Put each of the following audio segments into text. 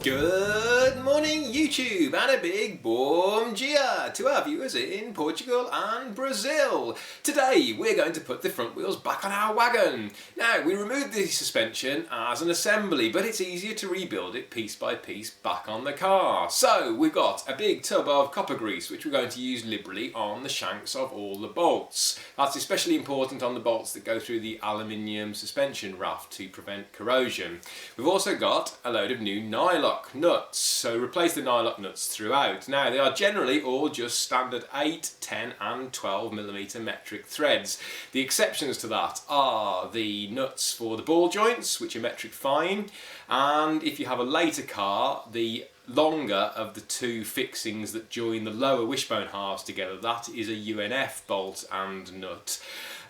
Good morning YouTube and a big bom dia to our viewers in Portugal and Brazil. Today we're going to put the front wheels back on our wagon. Now we removed the suspension as an assembly, but it's easier to rebuild it piece by piece back on the car. So we've got a big tub of copper grease which we're going to use liberally on the shanks of all the bolts. That's especially important on the bolts that go through the aluminium suspension raft to prevent corrosion. We've also got a load of new nylock nuts, so replace the nylock nuts throughout. Now they are generally all just standard 8, 10 and 12mm metric threads. The exceptions to that are the nuts for the ball joints, which are metric fine, and if you have a later car, the longer of the two fixings that join the lower wishbone halves together, that is a UNF bolt and nut.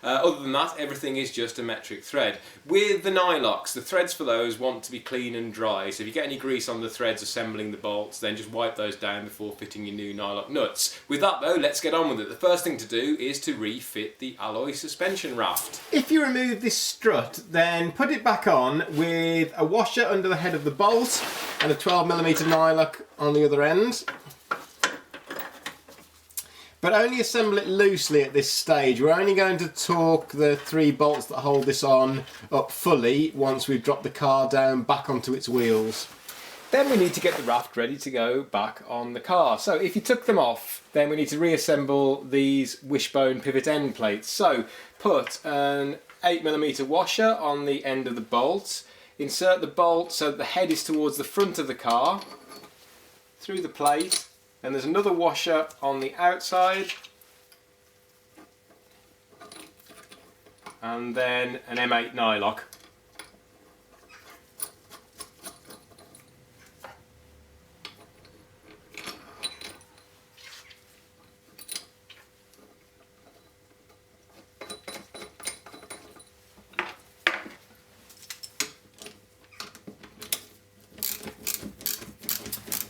Other than that, everything is just a metric thread. With the nylocks, the threads for those want to be clean and dry, so if you get any grease on the threads assembling the bolts, then just wipe those down before fitting your new nylock nuts. With that though, let's get on with it. The first thing to do is to refit the alloy suspension raft. If you remove this strut, then put it back on with a washer under the head of the bolt and a 12mm nylock on the other end. But only assemble it loosely at this stage. We're only going to torque the 3 bolts that hold this on up fully once we've dropped the car down back onto its wheels. Then we need to get the raft ready to go back on the car. So if you took them off, then we need to reassemble these wishbone pivot end plates. So put an 8mm washer on the end of the bolt, insert the bolt so that the head is towards the front of the car, through the plate, and there's another washer on the outside, and then an M8 nylock.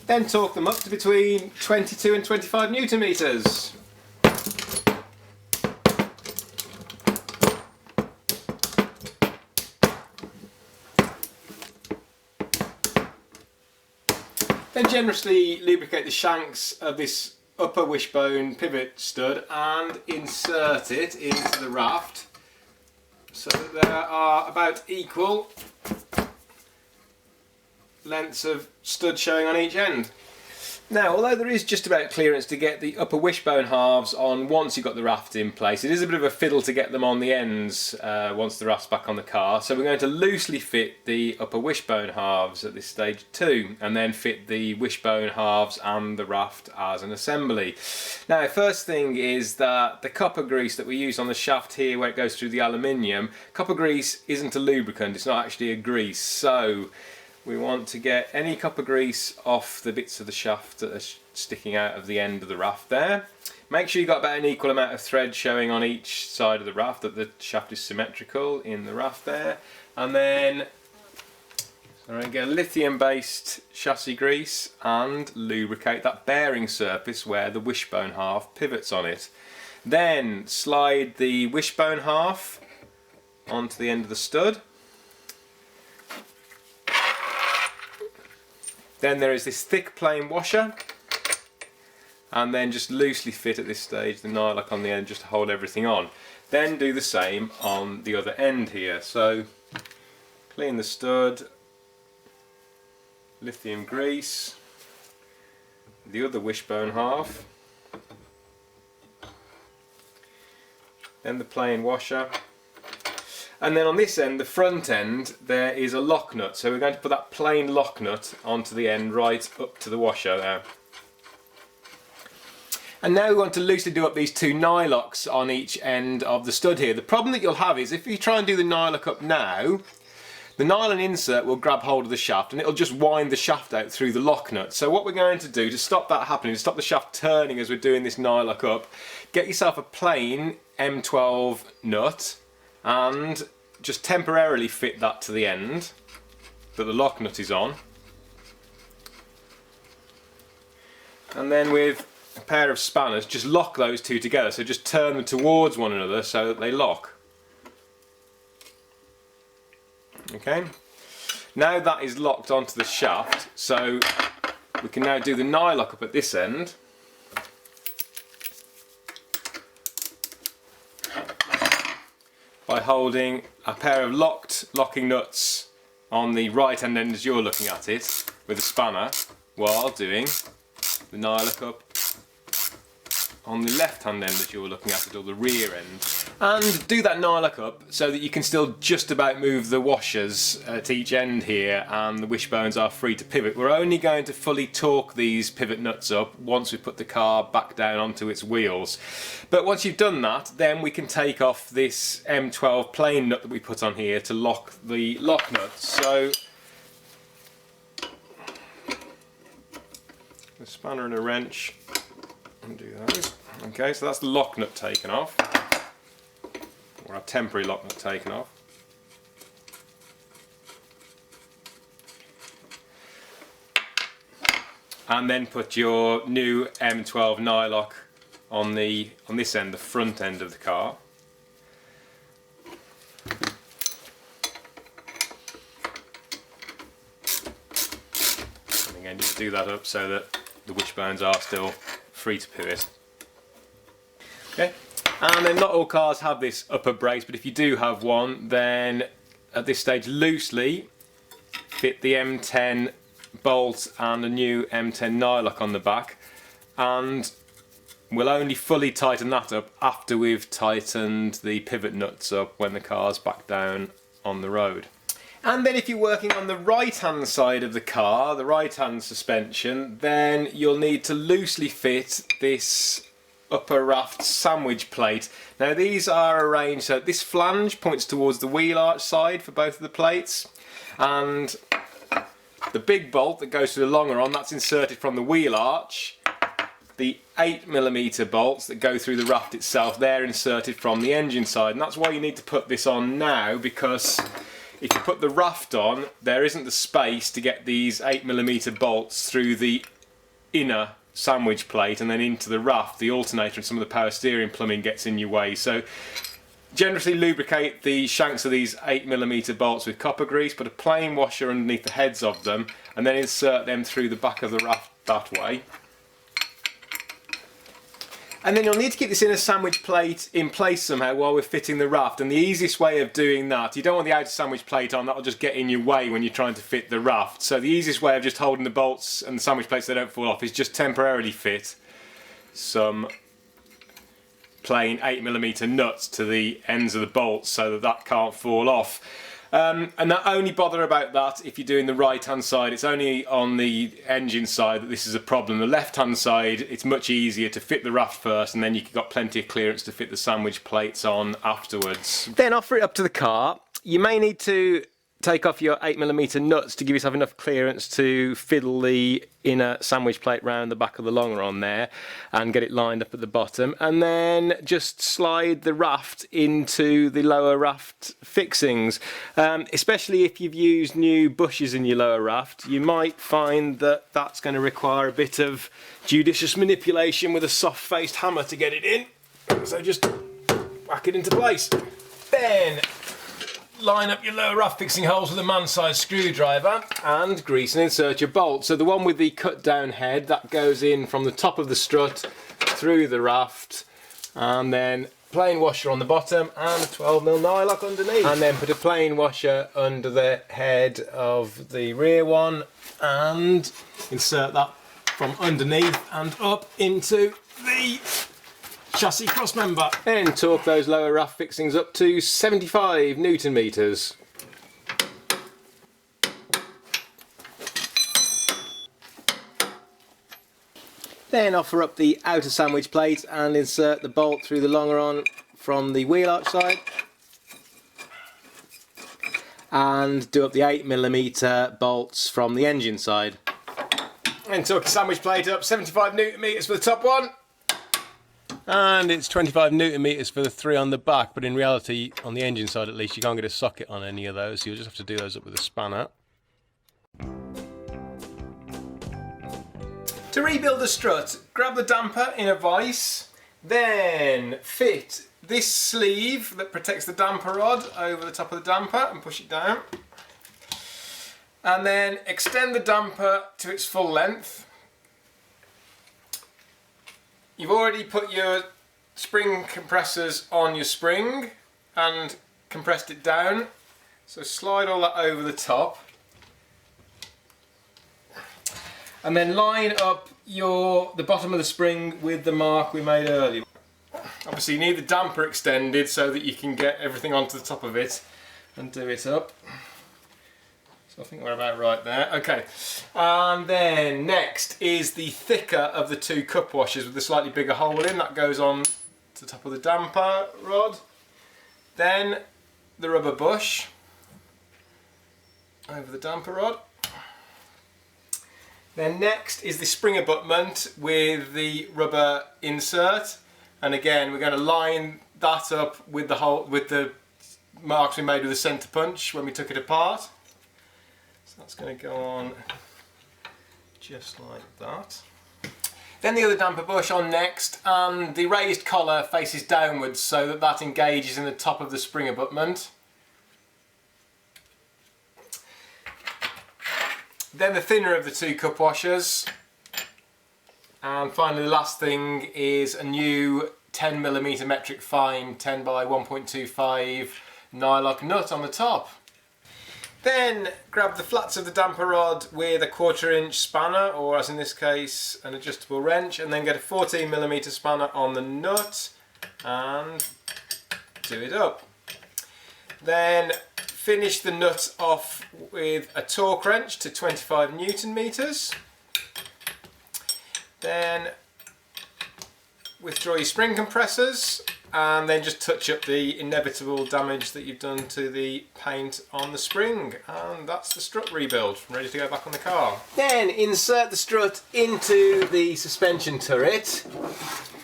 Then torque them up to between 22 and 25 Newton meters. Then generously lubricate the shanks of this upper wishbone pivot stud and insert it into the raft so that there are about equal lengths of stud showing on each end. Now, although there is just about clearance to get the upper wishbone halves on once you've got the raft in place, it is a bit of a fiddle to get them on the ends once the raft's back on the car. So we're going to loosely fit the upper wishbone halves at this stage too, and then fit the wishbone halves and the raft as an assembly. Now, first thing is that the copper grease that we use on the shaft here where it goes through the aluminium, copper grease isn't a lubricant, it's not actually a grease, so we want to get any copper grease off the bits of the shaft that are sticking out of the end of the raft there. Make sure you've got about an equal amount of thread showing on each side of the raft, that the shaft is symmetrical in the raft there. And then get a lithium based chassis grease and lubricate that bearing surface where the wishbone half pivots on it. Then slide the wishbone half onto the end of the stud. Then there is this thick plain washer, and then just loosely fit at this stage the nylock on the end just to hold everything on. Then do the same on the other end here. So clean the stud, lithium grease, the other wishbone half, then the plain washer. And then on this end, the front end, there is a lock nut. So we're going to put that plain lock nut onto the end right up to the washer there. And now we want to loosely do up these 2 nylocks on each end of the stud here. The problem that you'll have is if you try and do the nylock up now, the nylon insert will grab hold of the shaft and it'll just wind the shaft out through the lock nut. So what we're going to do to stop that happening, to stop the shaft turning as we're doing this nylock up, get yourself a plain M12 nut and just temporarily fit that to the end that the lock nut is on, and then with a pair of spanners just lock those two together, so just turn them towards one another so that they lock. Okay, Now that is locked onto the shaft, so we can now do the nylock up at this end. By holding a pair of locking nuts on the right hand end as you're looking at it with a spanner, while doing the nylock up on the left hand end as you're looking at it, or the rear end. And do that nylock up so that you can still just about move the washers at each end here, and the wishbones are free to pivot. We're only going to fully torque these pivot nuts up once we put the car back down onto its wheels. But once you've done that, then we can take off this M12 plain nut that we put on here to lock the lock nuts. So a spanner and a wrench, undo those. Okay, so that's the lock nut taken off, or a temporary lock nut taken off. And then put your new M12 nylock on this end, the front end of the car. And again, just do that up so that the wishbones are still free to pivot. Okay, and then not all cars have this upper brace, but if you do have one, then at this stage loosely fit the M10 bolt and a new M10 nylock on the back, and we'll only fully tighten that up after we've tightened the pivot nuts up when the car's back down on the road. And then if you're working on the right hand side of the car, the right hand suspension, then you'll need to loosely fit this upper raft sandwich plate. Now these are arranged so this flange points towards the wheel arch side for both of the plates, and the big bolt that goes to the longer on, that's inserted from the wheel arch. The 8mm bolts that go through the raft itself, they're inserted from the engine side, and that's why you need to put this on now, because if you put the raft on, there isn't the space to get these 8mm bolts through the inner sandwich plate and then into the raft. The alternator and some of the power steering plumbing gets in your way. So generously lubricate the shanks of these 8mm bolts with copper grease, put a plain washer underneath the heads of them, and then insert them through the back of the raft that way. And then you'll need to keep this inner sandwich plate in place somehow while we're fitting the raft, and the easiest way of doing that, you don't want the outer sandwich plate on, that'll just get in your way when you're trying to fit the raft. So the easiest way of just holding the bolts and the sandwich plates so they don't fall off is just temporarily fit some plain 8mm nuts to the ends of the bolts so that that can't fall off. And that only bother about that if you're doing the right hand side. It's only on the engine side that this is a problem. The left hand side, it's much easier to fit the raft first, and then you've got plenty of clearance to fit the sandwich plates on afterwards. Then offer it up to the car. You may need to take off your 8mm nuts to give yourself enough clearance to fiddle the inner sandwich plate round the back of the longer on there and get it lined up at the bottom, and then just slide the raft into the lower raft fixings. Especially if you've used new bushes in your lower raft, you might find that that's going to require a bit of judicious manipulation with a soft-faced hammer to get it in. So just whack it into place. Then line up your lower raft fixing holes with a man-sized screwdriver and grease and insert your bolt. So the one with the cut down head, that goes in from the top of the strut through the raft, and then plain washer on the bottom and a 12mm nylock underneath, and then put a plain washer under the head of the rear one and insert that from underneath and up into the chassis cross member. Then torque those lower raft fixings up to 75 Newton meters. Then offer up the outer sandwich plate and insert the bolt through the longer on from the wheel arch side, and do up the 8mm bolts from the engine side. And torque the sandwich plate up 75 Newton meters for the top one, and it's 25 Newton meters for the three on the back, but in reality on the engine side at least you can't get a socket on any of those, so you'll just have to do those up with a spanner. To rebuild the strut, grab the damper in a vise, then fit this sleeve that protects the damper rod over the top of the damper and push it down. And then extend the damper to its full length. You've already put your spring compressors on your spring and compressed it down, so slide all that over the top and then line up the bottom of the spring with the mark we made earlier. Obviously you need the damper extended so that you can get everything onto the top of it and do it up. So I think we're about right there. Okay, and then next is the thicker of the two cup washers with the slightly bigger hole in. That goes on to the top of the damper rod. Then the rubber bush over the damper rod. Then next is the spring abutment with the rubber insert, and again we're going to line that up with the marks we made with the centre punch when we took it apart. So that's going to go on just like that. Then the other damper bush on next, and the raised collar faces downwards so that that engages in the top of the spring abutment. Then the thinner of the two cup washers. And finally the last thing is a new 10mm metric fine 10 by 1.25 nylock nut on the top. Then grab the flats of the damper rod with a 1/4 inch spanner, or as in this case an adjustable wrench, and then get a 14mm spanner on the nut and do it up. Then finish the nut off with a torque wrench to 25 Newton meters. Then withdraw your spring compressors and then just touch up the inevitable damage that you've done to the paint on the spring, and that's the strut rebuild, ready to go back on the car. Then insert the strut into the suspension turret,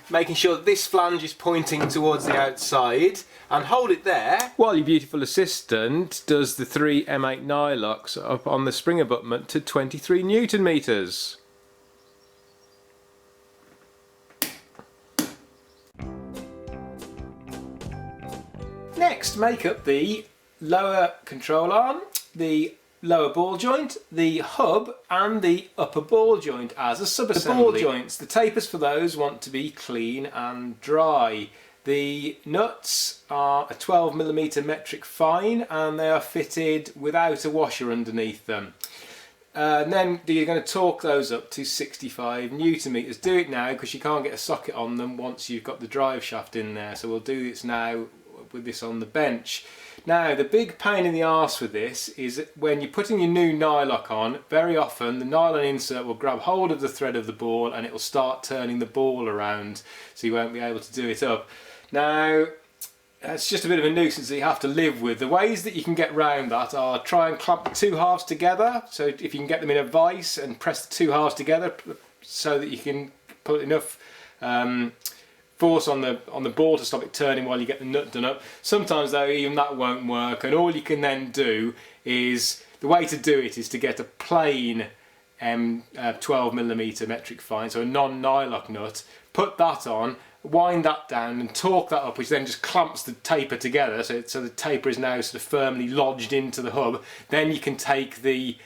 making sure that this flange is pointing towards the outside, and hold it there while your beautiful assistant does the 3 M8 nylocks up on the spring abutment to 23 Newton meters. Next, make up the lower control arm, the lower ball joint, the hub and the upper ball joint as a sub-assembly. The ball joints, the tapers for those want to be clean and dry. The nuts are a 12mm metric fine and they are fitted without a washer underneath them. And then you're going to torque those up to 65 Newton meters. Do it now because you can't get a socket on them once you've got the drive shaft in there, so we'll do this now with this on the bench. Now the big pain in the arse with this is when you're putting your new nylock on, very often the nylon insert will grab hold of the thread of the ball and it will start turning the ball around, so you won't be able to do it up. Now it's just a bit of a nuisance that you have to live with. The ways that you can get round that are try and clamp the two halves together, so if you can get them in a vise and press the two halves together so that you can put enough force on the ball to stop it turning while you get the nut done up. Sometimes though even that won't work, and all you can then do is, the way to do it is to get a plain 12mm metric fine, so a non-nylock nut, put that on, wind that down and torque that up, which then just clamps the taper together, so the taper is now sort of firmly lodged into the hub. Then you can take the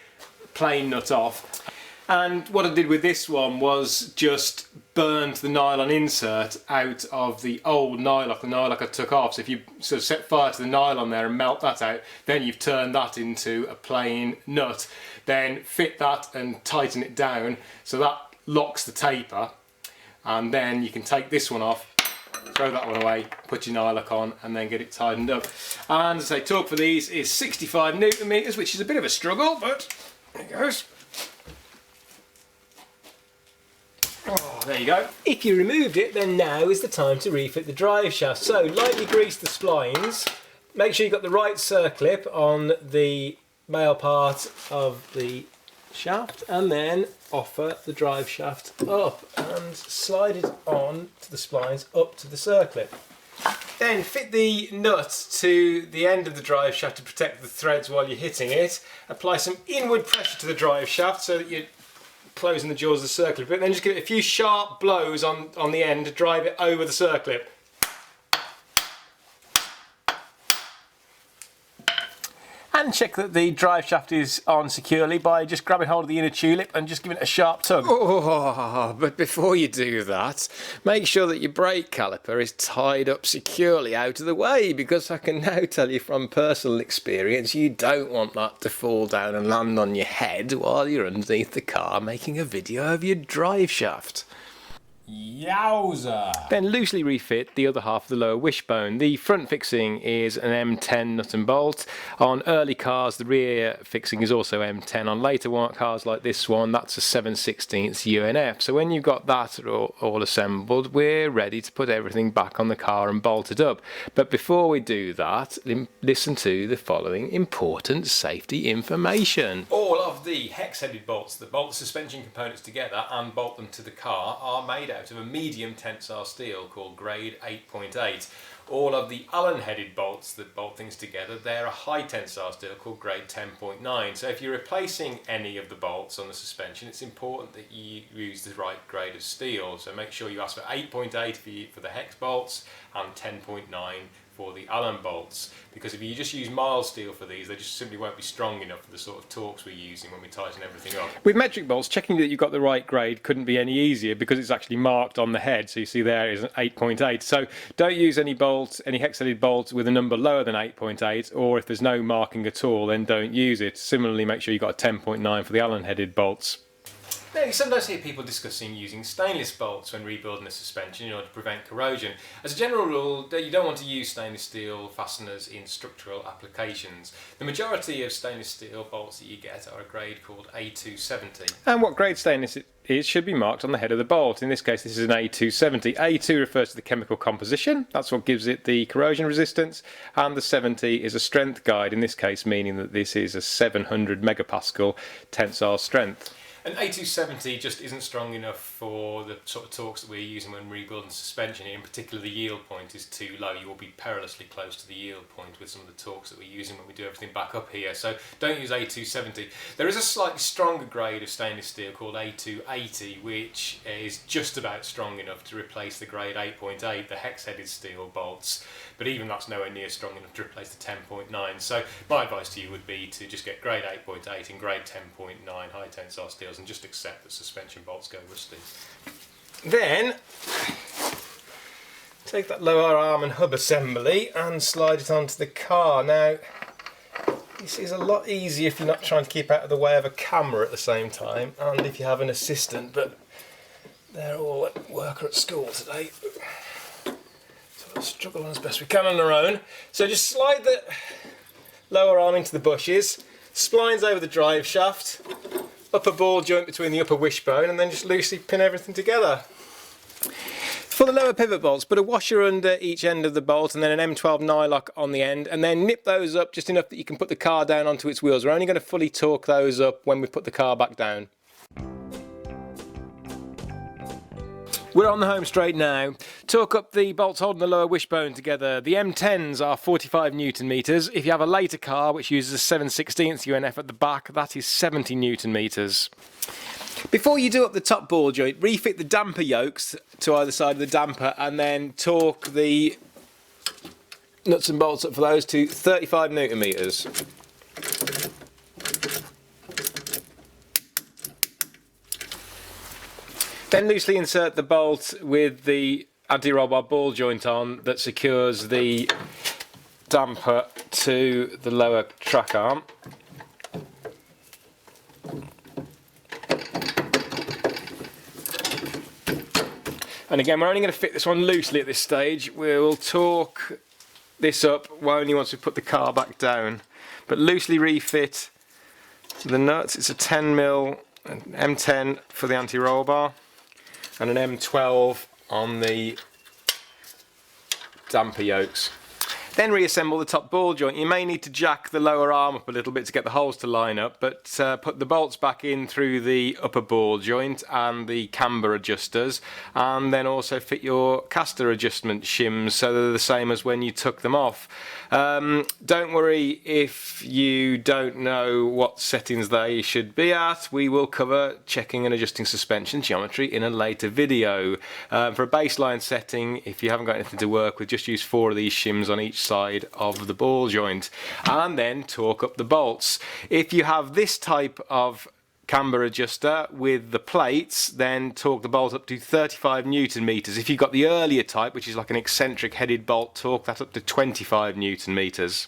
plain nut off. And what I did with this one was just burned the nylon insert out of the old nylock, the nylock I took off. So if you sort of set fire to the nylon there and melt that out, then you've turned that into a plain nut. Then fit that and tighten it down so that locks the taper, and then you can take this one off, throw that one away, put your nylock on and then get it tightened up. And as I say, torque for these is 65 Newton meters, which is a bit of a struggle, but there it goes. Oh, there you go. If you removed it, then now is the time to refit the drive shaft. So lightly grease the splines, make sure you've got the right circlip on the male part of the shaft, and then offer the drive shaft up and slide it on to the splines up to the circlip. Then fit the nut to the end of the drive shaft to protect the threads while you're hitting it. Apply some inward pressure to the drive shaft so that you're closing the jaws of the circlip, but then just give it a few sharp blows on the end to drive it over the And check that the drive shaft is on securely by just grabbing hold of the inner tulip and just giving it a sharp tug. Oh, but before you do that, make sure that your brake caliper is tied up securely out of the way, because I can now tell you from personal experience, you don't want that to fall down and land on your head while you're underneath the car making a video of your drive shaft. Yowza! Then loosely refit the other half of the lower wishbone. The front fixing is an M10 nut and bolt. On early cars, the rear fixing is also M10. On later cars like this one, that's a 7/16 UNF. So when you've got that all assembled, we're ready to put everything back on the car and bolt it up. But before we do that, listen to the following important safety information. All of the hex-headed bolts that bolt the suspension components together and bolt them to the car are made out of a medium tensile steel called grade 8.8. All of the Allen-headed bolts that bolt things together, they're a high tensile steel called grade 10.9. So if you're replacing any of the bolts on the suspension, it's important that you use the right grade of steel. So make sure you ask for 8.8 for the hex bolts and 10.9 for the Allen bolts, because if you just use mild steel for these, they just simply won't be strong enough for the sort of torques we're using when we tighten everything up. With metric bolts, checking that you've got the right grade couldn't be any easier, because it's actually marked on the head, so you see there is an 8.8. So don't use any bolts, any hex-headed bolts with a number lower than 8.8, or if there's no marking at all, then don't use it. Similarly, make sure you've got a 10.9 for the Allen-headed bolts. Now, you sometimes hear people discussing using stainless bolts when rebuilding a suspension in order to prevent corrosion. As a general rule, you don't want to use stainless steel fasteners in structural applications. The majority of stainless steel bolts that you get are a grade called A270. And what grade stainless it is should be marked on the head of the bolt. In this case, this is an A270. A2 refers to the chemical composition. That's what gives it the corrosion resistance. And the 70 is a strength guide, in this case meaning that this is a 700 megapascal tensile strength. An A270 just isn't strong enough for the sort of torques that we're using when rebuilding suspension. In particular, the yield point is too low. You will be perilously close to the yield point with some of the torques that we're using when we do everything back up here. So don't use A270. There is a slightly stronger grade of stainless steel called A280, which is just about strong enough to replace the grade 8.8, the hex-headed steel bolts. But even that's nowhere near strong enough to replace the 10.9. So my advice to you would be to just get grade 8.8 and grade 10.9 high tensile steels, and just accept that suspension bolts go rusty. Then take that lower arm and hub assembly and slide it onto the car. Now this is a lot easier if you're not trying to keep out of the way of a camera at the same time, and if you have an assistant, but they're all at work or at school today, so we'll struggle as best we can on our own. So just slide the lower arm into the bushes, splines over the drive shaft, upper ball joint between the upper wishbone, and then just loosely pin everything together. For the lower pivot bolts, put a washer under each end of the bolt and then an M12 nylock on the end, and then nip those up just enough that you can put the car down onto its wheels. We're only going to fully torque those up when we put the car back down. We're on the home straight now. Torque up the bolts holding the lower wishbone together. The M10s are 45 Newton meters. If you have a later car which uses a 7/16 UNF at the back, that is 70 Newton meters. Before you do up the top ball joint, refit the damper yokes to either side of the damper and then torque the nuts and bolts up for those to 35 Newton meters. Then loosely insert the bolt with the anti-roll bar ball joint on that secures the damper to the lower track arm. And again, we're only going to fit this one loosely at this stage. We'll torque this up only once we put the car back down. But loosely refit the nuts. It's a 10mm M10 for the anti-roll bar and an M12 on the damper yokes. Then reassemble the top ball joint. You may need to jack the lower arm up a little bit to get the holes to line up, but put the bolts back in through the upper ball joint and the camber adjusters, and then also fit your caster adjustment shims so they're the same as when you took them off. Don't worry if you don't know what settings they should be at. We will cover checking and adjusting suspension geometry in a later video. For a baseline setting, if you haven't got anything to work with, just use 4 of these shims on each side of the ball joint, and then torque up the bolts. If you have this type of camber adjuster with the plates, then torque the bolt up to 35 Newton meters. If you've got the earlier type, which is like an eccentric headed bolt, torque that up to 25 Newton meters.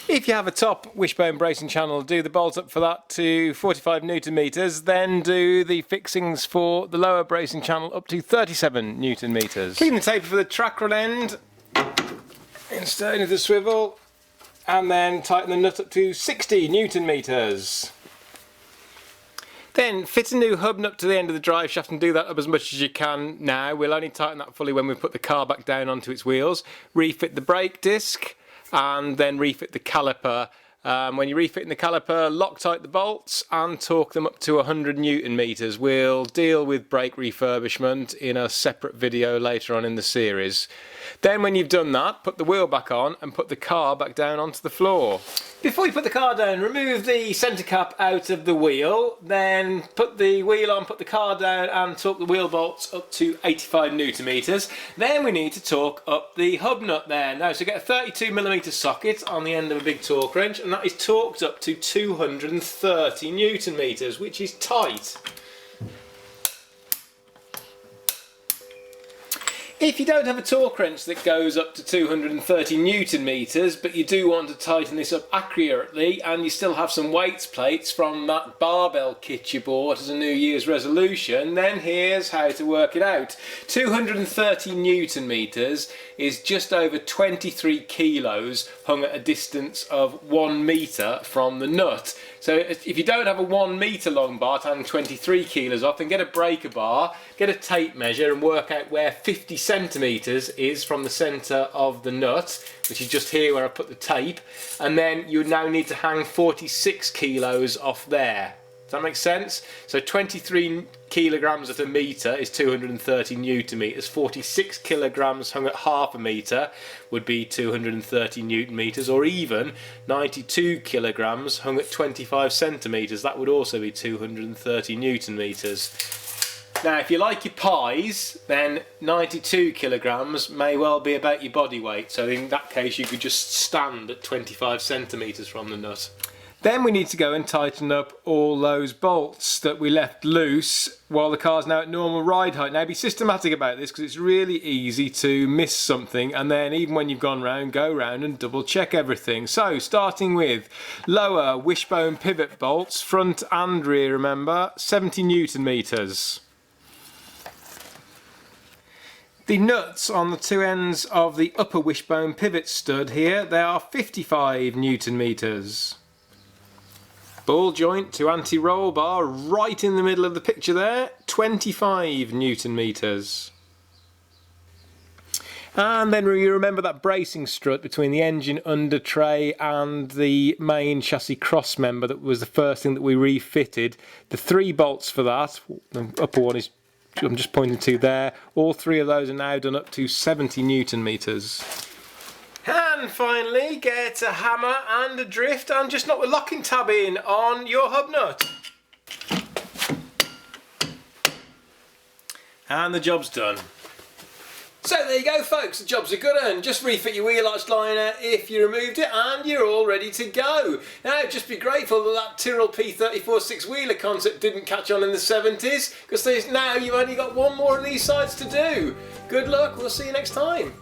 If you have a top wishbone bracing channel, do the bolt up for that to 45 Newton meters, then do the fixings for the lower bracing channel up to 37 Newton meters. Clean the taper for the track rod end, insert into the swivel, and then tighten the nut up to 60 Newton meters. Then fit a new hub nut to the end of the drive shaft and do that up as much as you can now. We'll only tighten that fully when we put the car back down onto its wheels. Refit the brake disc and then refit the caliper. When you're refitting the caliper, Loctite the bolts and torque them up to 100 Newton meters. We'll deal with brake refurbishment in a separate video later on in the series. Then when you've done that, put the wheel back on and put the car back down onto the floor. Before you put the car down, remove the centre cap out of the wheel, then put the wheel on, put the car down and torque the wheel bolts up to 85 Newton meters. Then we need to torque up the hub nut there. Now, so get a 32mm socket on the end of a big torque wrench, and that is torqued up to 230 Newton meters, which is tight. If you don't have a torque wrench that goes up to 230 Newton meters, but you do want to tighten this up accurately, and you still have some weights plates from that barbell kit you bought as a New Year's resolution, then here's how to work it out. 230 Newton meters is just over 23 kilos hung at a distance of 1 meter from the nut. So if you don't have a 1 meter long bar to hang 23 kilos off, then get a breaker bar, get a tape measure and work out where 50 centimeters is from the center of the nut, which is just here where I put the tape, and then you now need to hang 46 kilos off there. Does that make sense? So 23 kilograms at a metre is 230 Newton meters. 46 kilograms hung at half a metre would be 230 Newton meters, or even 92 kilograms hung at 25 centimeters. That would also be 230 Newton meters. Now, if you like your pies, then 92 kilograms may well be about your body weight. So in that case, you could just stand at 25 centimeters from the nut. Then we need to go and tighten up all those bolts that we left loose while the car's now at normal ride height. Now be systematic about this because it's really easy to miss something, and then even when you've gone round, go round and double check everything. So starting with lower wishbone pivot bolts, front and rear, remember, 70 Newton meters. The nuts on the two ends of the upper wishbone pivot stud here, they are 55 Newton meters. Ball joint to anti-roll bar right in the middle of the picture there, 25 Newton meters. And then you remember that bracing strut between the engine under tray and the main chassis cross member that was the first thing that we refitted. The 3 bolts for that, the upper one is, I'm just pointing to there, all 3 of those are now done up to 70 Newton meters. And finally, get a hammer and a drift and just knock the locking tab in on your hub nut. And the job's done. So there you go folks, the job's a good one. Just refit your wheel arch liner if you removed it and you're all ready to go. Now just be grateful that that Tyrrell P34 six-wheeler concept didn't catch on in the 70s, because now you've only got one more of these sides to do. Good luck, we'll see you next time.